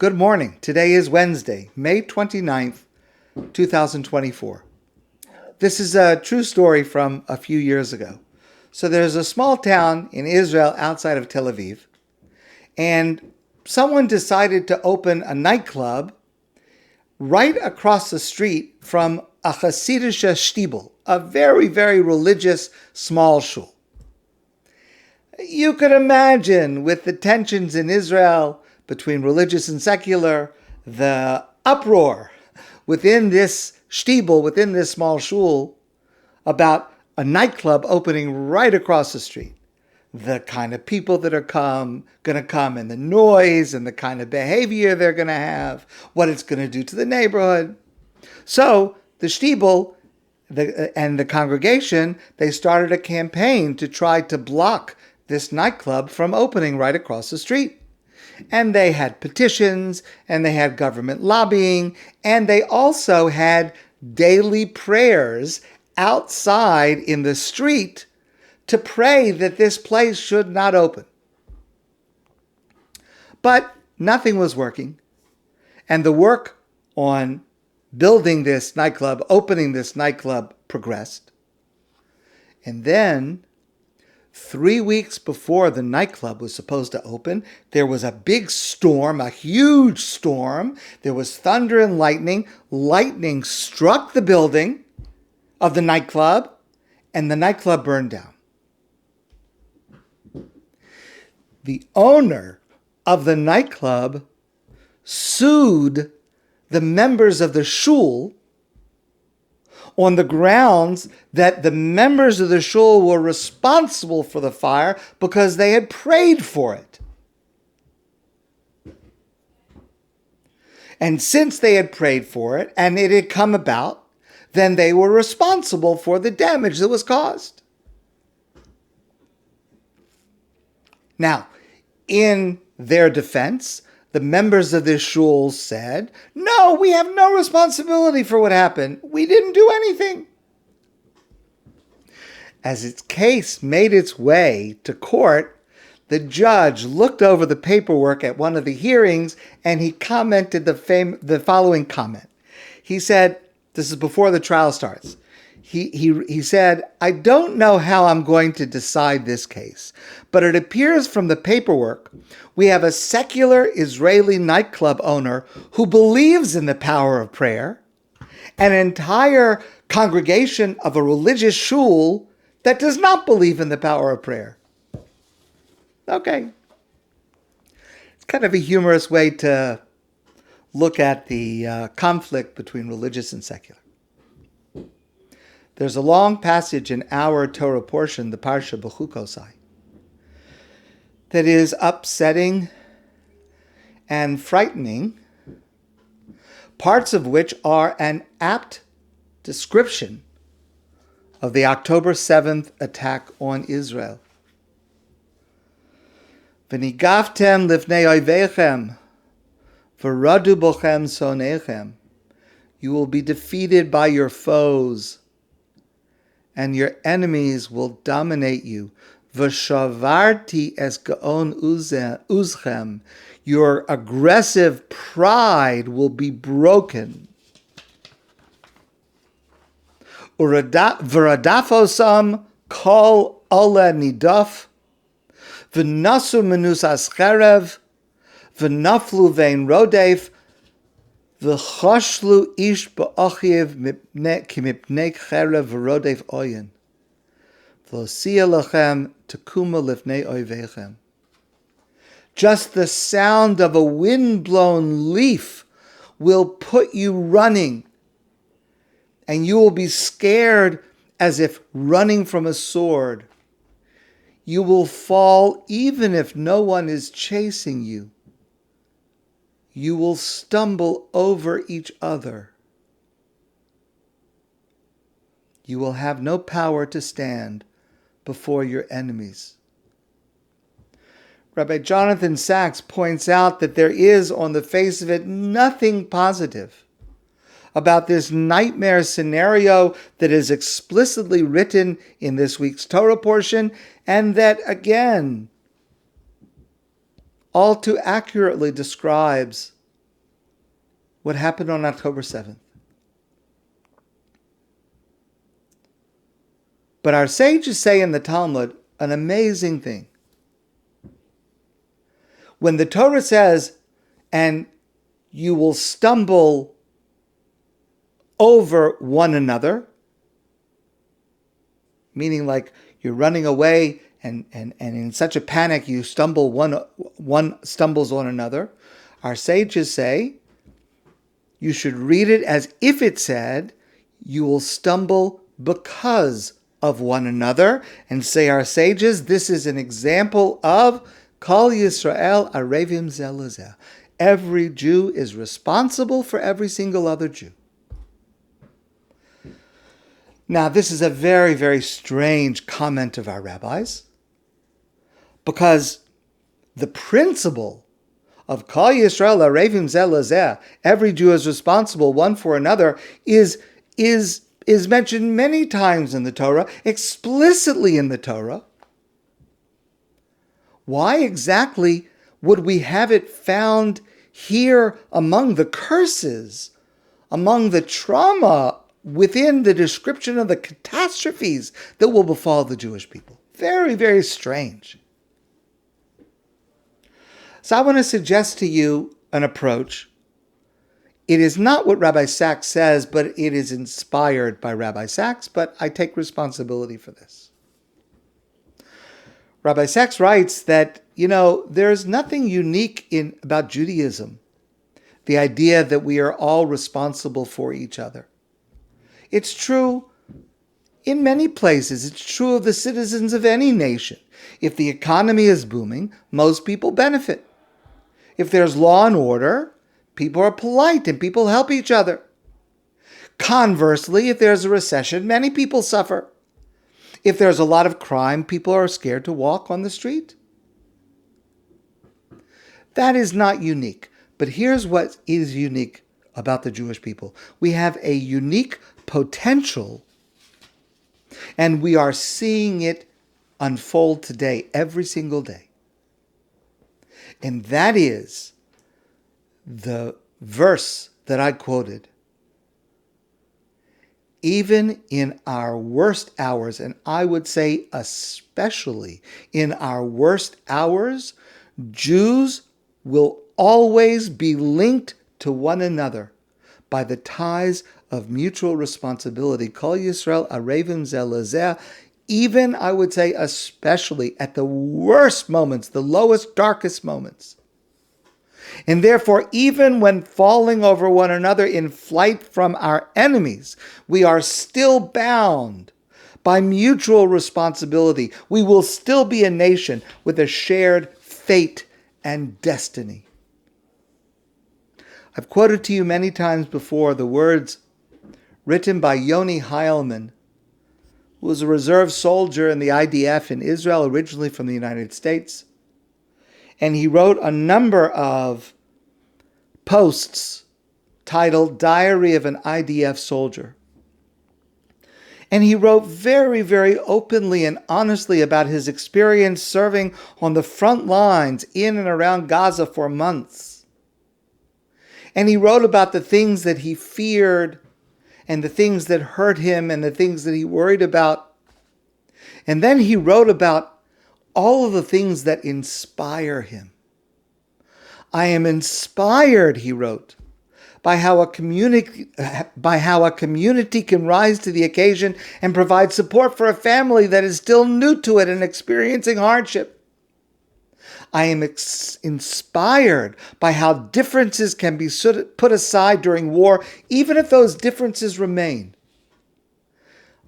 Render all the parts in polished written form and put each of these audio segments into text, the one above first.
Good morning. Today is Wednesday, May 29th, 2024. This is a true story from a few years ago. So there's a small town in Israel outside of Tel Aviv, and someone decided to open a nightclub right across the street from a Hasidische Shtibel, a very, very religious small shul. You could imagine, with the tensions in Israel between religious and secular, the uproar within this shtibel, within this small shul, about a nightclub opening right across the street. The kind of people that are going to come, and the noise, and the kind of behavior they're going to have, what it's going to do to the neighborhood. So the shtibel and the congregation, they started a campaign to try to block this nightclub from opening right across the street. And they had petitions, and they had government lobbying, and they also had daily prayers outside in the street to pray that this place should not open. But nothing was working, and the work on building this nightclub, opening this nightclub, progressed. And then 3 weeks before the nightclub was supposed to open, there was a big storm, a huge storm. There was thunder and lightning. Lightning struck the building of the nightclub, and the nightclub burned down. The owner of the nightclub sued the members of the shul on the grounds that the members of the shul were responsible for the fire because they had prayed for it. And since they had prayed for it and it had come about, then they were responsible for the damage that was caused. Now, in their defense, the members of this shul said, "No, we have no responsibility for what happened. We didn't do anything." As its case made its way to court, the judge looked over the paperwork at one of the hearings, and he commented the following comment. He said, this is before the trial starts, he said, "I don't know how I'm going to decide this case, but it appears from the paperwork we have a secular Israeli nightclub owner who believes in the power of prayer, an entire congregation of a religious shul that does not believe in the power of prayer." Okay. It's kind of a humorous way to look at the conflict between religious and secular. There's a long passage in our Torah portion, the Parsha B'chukosai, that is upsetting and frightening, parts of which are an apt description of the October 7th attack on Israel. V'nigaftem lifnei oivechem, v'radu bochem sonechem. You will be defeated by your foes, and your enemies will dominate you. V'shavarti es gaon uzchem. Your aggressive pride will be broken. V'radafosam kol ola nidaf. V'nasu menusas cherev. V'naflu vein rodef. V'choshlu ish ba'achiv kimipnei cherev v'rodef oyen. V'losia lachem tekuma lifnei oivechem. Just the sound of a wind-blown leaf will put you running, and you will be scared as if running from a sword. You will fall even if no one is chasing you. You will stumble over each other. You will have no power to stand before your enemies. Rabbi Jonathan Sachs points out that there is, on the face of it, nothing positive about this nightmare scenario that is explicitly written in this week's Torah portion, and that, again, all too accurately describes what happened on October 7th. But our sages say in the Talmud an amazing thing. When the Torah says, and you will stumble over one another, meaning like you're running away and in such a panic you stumble, one stumbles on another. Our sages say you should read it as if it said, you will stumble because of one another. And say our sages, this is an example of Kol Yisrael Arevim Zeh Lezeh. Every Jew is responsible for every single other Jew. Now, this is a very, very strange comment of our rabbis, because the principle of Kol Yisrael Arevim Zeh Lezeh, every Jew is responsible one for another, is mentioned many times in the Torah, explicitly in the Torah. Why exactly would we have it found here among the curses, among the trauma, within the description of the catastrophes that will befall the Jewish people? Very, very strange. So I want to suggest to you an approach. It is not what Rabbi Sacks says, but it is inspired by Rabbi Sacks, but I take responsibility for this. Rabbi Sacks writes that, there's nothing unique about Judaism, the idea that we are all responsible for each other. It's true in many places. It's true of the citizens of any nation. If the economy is booming, most people benefit. If there's law and order, people are polite and people help each other. Conversely, if there's a recession, many people suffer. If there's a lot of crime, people are scared to walk on the street. That is not unique. But here's what is unique about the Jewish people. We have a unique potential, and we are seeing it unfold today, every single day. And that is the verse that I quoted. Even in our worst hours, and I would say especially in our worst hours, Jews will always be linked to one another by the ties of mutual responsibility. Kol Yisrael Arevim Zeh Lezeh. Even, I would say, especially at the worst moments, the lowest, darkest moments. And therefore, even when falling over one another in flight from our enemies, we are still bound by mutual responsibility. We will still be a nation with a shared fate and destiny. I've quoted to you many times before the words written by Yoni Heilman, who was a reserve soldier in the IDF in Israel, originally from the United States. And he wrote a number of posts titled Diary of an IDF Soldier. And he wrote very, very openly and honestly about his experience serving on the front lines in and around Gaza for months. And he wrote about the things that he feared and the things that hurt him and the things that he worried about. And then he wrote about all of the things that inspire him. I am inspired, he wrote, by how a community can rise to the occasion and provide support for a family that is still new to it and experiencing hardship. I am inspired by how differences can be put aside during war, even if those differences remain.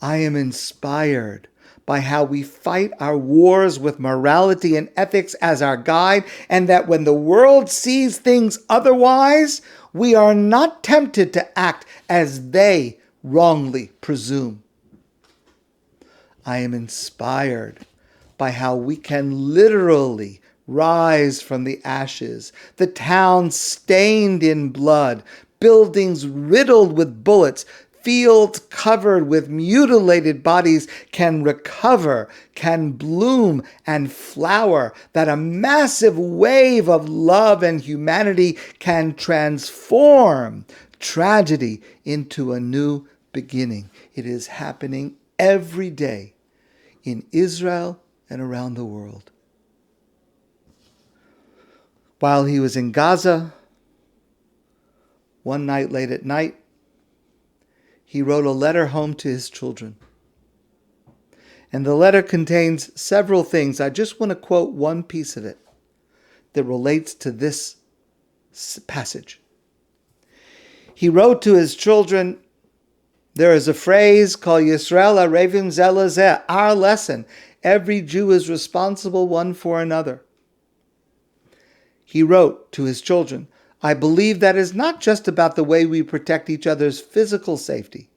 I am inspired by how we fight our wars with morality and ethics as our guide, and that when the world sees things otherwise, we are not tempted to act as they wrongly presume. I am inspired by how we can literally rise from the ashes, the town stained in blood, buildings riddled with bullets, fields covered with mutilated bodies can recover, can bloom and flower, that a massive wave of love and humanity can transform tragedy into a new beginning. It is happening every day in Israel and around the world. While he was in Gaza, one night late at night, he wrote a letter home to his children. And the letter contains several things. I just want to quote one piece of it that relates to this passage. He wrote to his children, there is a phrase called Yisrael Arevim Zelazeh, our lesson. Every Jew is responsible one for another. He wrote to his children, I believe that is not just about the way we protect each other's physical safety.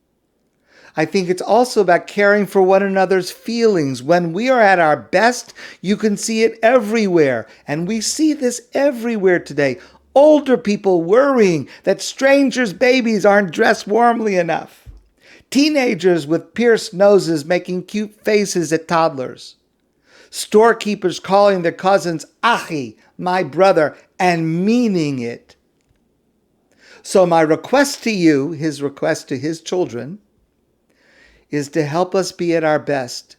I think it's also about caring for one another's feelings. When we are at our best, you can see it everywhere. And we see this everywhere today. Older people worrying that strangers' babies aren't dressed warmly enough. Teenagers with pierced noses making cute faces at toddlers. Storekeepers calling their cousins Achi, my brother, and meaning it. So my request to you, his request to his children, is to help us be at our best.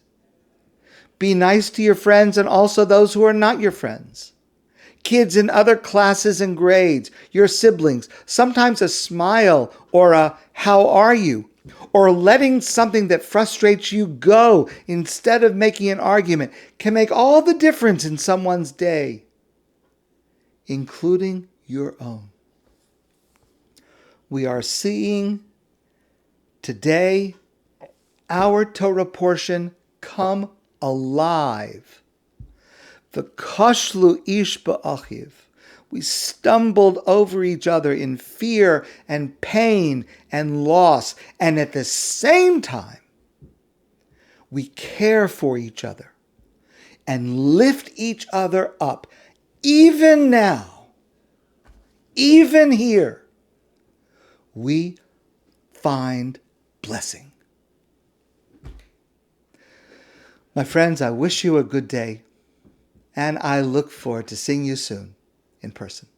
Be nice to your friends and also those who are not your friends. Kids in other classes and grades, your siblings, sometimes a smile or a how are you? Or letting something that frustrates you go instead of making an argument can make all the difference in someone's day, including your own. We are seeing today our Torah portion come alive. The koshlu ish ba'achiv. We stumbled over each other in fear and pain and loss. And at the same time, we care for each other and lift each other up. Even now, even here, we find blessing. My friends, I wish you a good day, and I look forward to seeing you soon in person.